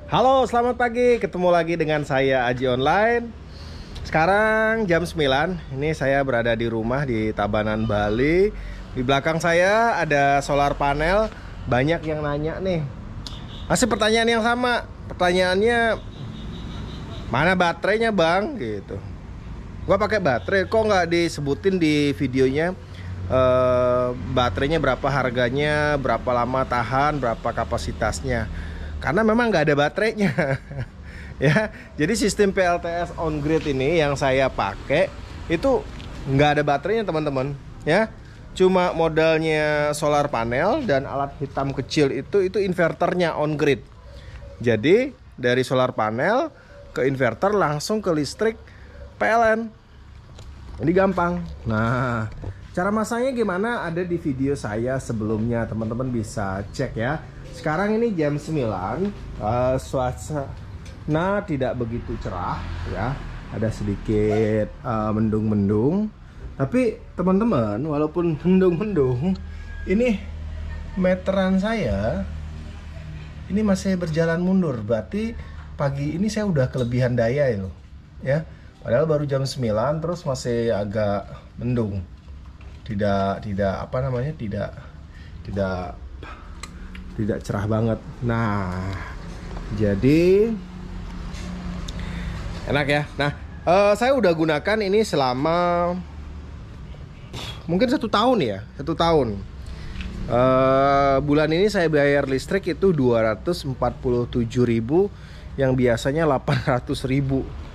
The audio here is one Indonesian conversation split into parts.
Halo, selamat pagi. Ketemu lagi dengan saya Aji Online. Sekarang jam 9. Ini saya berada di rumah di Tabanan, Bali. Di belakang saya ada solar panel. Banyak yang nanya nih. Masih pertanyaan yang sama. Pertanyaannya, mana baterainya, Bang? Gitu. Gua pakai baterai, kok nggak disebutin di videonya baterainya berapa harganya, berapa lama tahan, berapa kapasitasnya? Karena memang nggak ada baterainya. Ya, jadi sistem PLTS on grid ini yang saya pakai itu nggak ada baterainya, teman-teman. Ya, cuma modalnya solar panel dan alat hitam kecil itu inverternya on grid. Jadi dari solar panel ke inverter langsung ke listrik PLN. Ini gampang. Nah, cara masangnya gimana ada di video saya sebelumnya, teman-teman bisa cek ya. Sekarang ini jam 9, suasana tidak begitu cerah ya. Ada sedikit mendung-mendung. Tapi teman-teman, walaupun mendung-mendung, ini meteran saya ini masih berjalan mundur. Berarti pagi ini saya udah kelebihan daya itu ya. Padahal baru jam 9 terus masih agak mendung. Tidak apa namanya? Tidak cerah banget. Nah, jadi enak ya. Nah, saya udah gunakan ini selama mungkin 1 tahun ya, 1 tahun. Bulan ini saya bayar listrik itu 247.000 yang biasanya 800.000.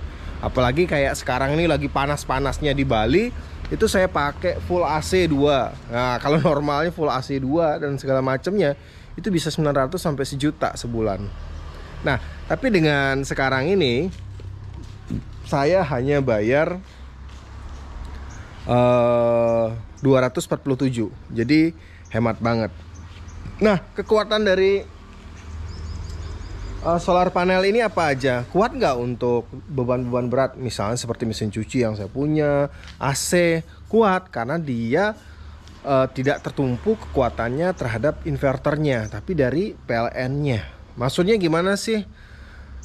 Apalagi kayak sekarang ini lagi panas-panasnya di Bali, itu saya pakai full AC 2. Nah, kalau normalnya full AC 2 dan segala macamnya itu bisa 900 sampai 1 juta sebulan. Nah, tapi dengan sekarang ini saya hanya bayar 247. Jadi hemat banget. Nah, kekuatan dari solar panel ini apa aja? Kuat nggak untuk beban-beban berat? Misalnya seperti mesin cuci yang saya punya, AC kuat karena dia tidak tertumpu kekuatannya terhadap inverternya, tapi dari PLN-nya. Maksudnya gimana sih?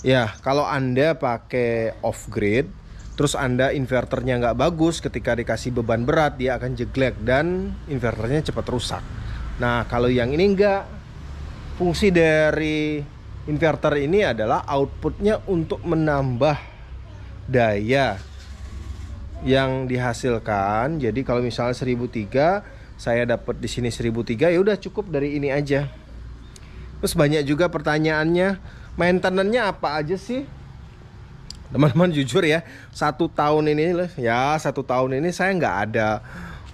Ya, kalau Anda pakai off grid, terus Anda inverternya nggak bagus, ketika dikasih beban berat dia akan jeglek dan inverternya cepat rusak. Nah, kalau yang ini enggak, fungsi dari inverter ini adalah outputnya untuk menambah daya yang dihasilkan. Jadi kalau misalnya 1003, saya dapat di sini 1003, ya udah cukup dari ini aja. Terus banyak juga pertanyaannya, maintenance-nya apa aja sih? Teman-teman jujur ya, 1 tahun ini ya, 1 tahun ini saya nggak ada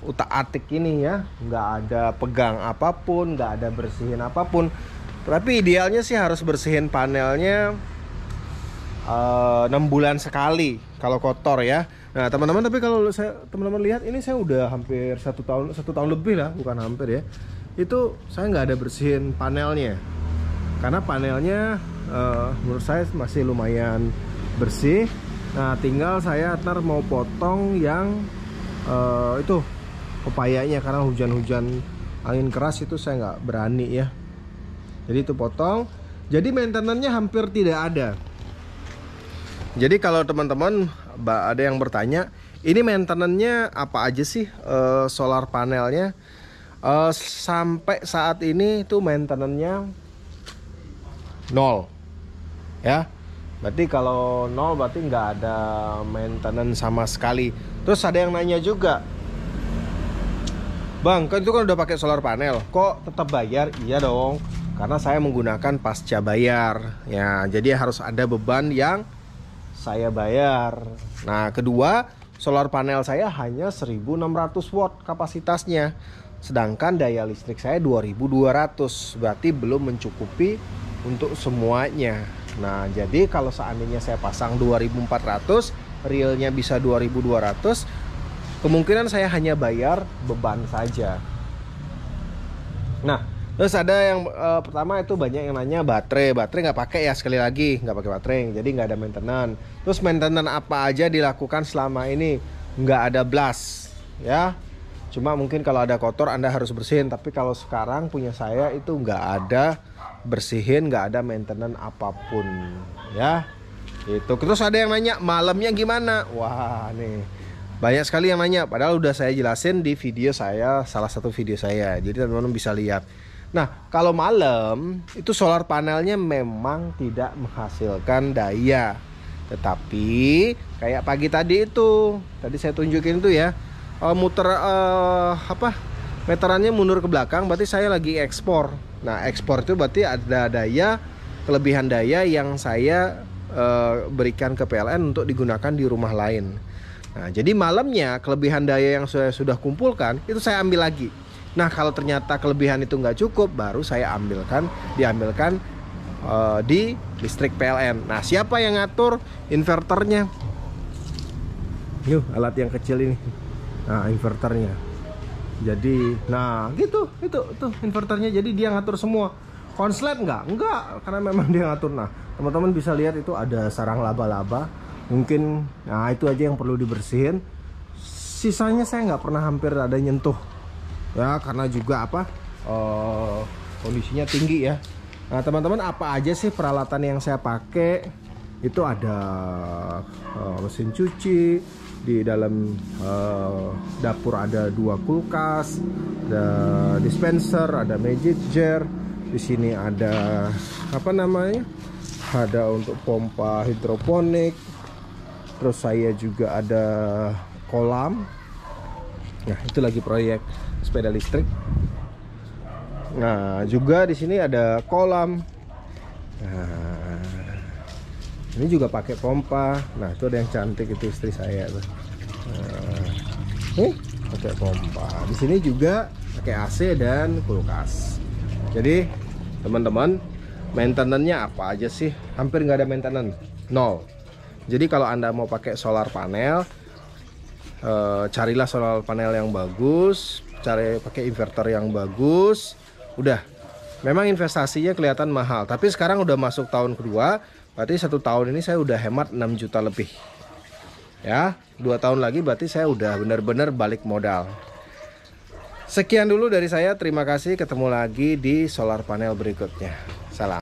utak-atik ini ya, nggak ada pegang apapun, nggak ada bersihin apapun. Tapi idealnya sih harus bersihin panelnya 6 bulan sekali kalau kotor ya. Nah teman-teman, tapi kalau teman-teman lihat ini saya udah hampir 1 tahun lebih lah, bukan hampir ya. Itu saya nggak ada bersihin panelnya karena panelnya menurut saya masih lumayan bersih. Nah tinggal saya ntar mau potong yang itu pepayanya, karena hujan-hujan angin keras itu saya nggak berani ya. Jadi itu potong. Jadi maintenance-nya hampir tidak ada. Jadi kalau teman-teman ada yang bertanya, ini maintenance-nya apa aja sih solar panelnya? Sampai saat ini itu maintenance-nya 0 ya. Berarti kalau 0 berarti nggak ada maintenance sama sekali. Terus ada yang nanya juga, Bang, kan itu kan udah pakai solar panel, kok tetap bayar? Iya dong, karena saya menggunakan pasca bayar ya. Jadi harus ada beban yang saya bayar. Nah, kedua, solar panel saya hanya 1600 watt kapasitasnya, sedangkan daya listrik saya 2200. Berarti belum mencukupi untuk semuanya. Nah, jadi kalau seandainya saya pasang 2400, realnya bisa 2200, kemungkinan saya hanya bayar beban saja. Nah, terus ada yang pertama itu banyak yang nanya baterai nggak pakai ya, sekali lagi nggak pakai baterai, jadi nggak ada maintenance. Terus maintenance apa aja dilakukan selama ini? Nggak ada blast ya, cuma mungkin kalau ada kotor Anda harus bersihin. Tapi kalau sekarang punya saya itu nggak ada bersihin, nggak ada maintenance apapun ya. Itu terus ada yang nanya malamnya gimana. Wah nih banyak sekali yang nanya, padahal udah saya jelasin di video saya, salah satu video saya, jadi teman-teman bisa lihat. Nah kalau malam itu solar panelnya memang tidak menghasilkan daya, tetapi kayak pagi tadi itu, tadi saya tunjukin itu ya, muter meterannya mundur ke belakang, berarti saya lagi ekspor. Nah ekspor itu berarti ada daya, kelebihan daya yang saya berikan ke PLN untuk digunakan di rumah lain. Nah jadi malamnya kelebihan daya yang saya sudah kumpulkan itu saya ambil lagi. Nah kalau ternyata kelebihan itu nggak cukup, baru saya diambilkan di listrik PLN. Nah siapa yang ngatur? Inverternya. Yuk alat yang kecil ini. Nah inverternya. Jadi nah gitu itu inverternya, jadi dia ngatur semua. Konslet enggak, karena memang dia ngatur. Nah teman-teman bisa lihat itu ada sarang laba-laba mungkin. Nah itu aja yang perlu dibersihin, sisanya saya nggak pernah hampir ada nyentuh ya, karena juga kondisinya tinggi ya. Nah teman-teman, apa aja sih peralatan yang saya pakai? Itu ada mesin cuci, di dalam dapur ada 2 kulkas, ada dispenser, ada magic jar. Di sini ada apa namanya? Ada untuk pompa hidroponik. Terus saya juga ada kolam. Nah, itu lagi proyek sepeda listrik. Nah, juga di sini ada kolam. Nah, ini juga pakai pompa. Nah, itu ada yang cantik, itu istri saya tuh. Nah, pakai pompa. Di sini juga pakai AC dan kulkas. Jadi teman-teman, maintenance-nya apa aja sih? Hampir nggak ada maintenance, 0. Jadi kalau Anda mau pakai solar panel, carilah solar panel yang bagus, cari pakai inverter yang bagus. Udah, memang investasinya kelihatan mahal, tapi sekarang udah masuk tahun kedua, berarti 1 tahun ini saya udah hemat 6 juta lebih ya. 2 tahun lagi berarti saya udah bener-bener balik modal. Sekian dulu dari saya, terima kasih, ketemu lagi di solar panel berikutnya.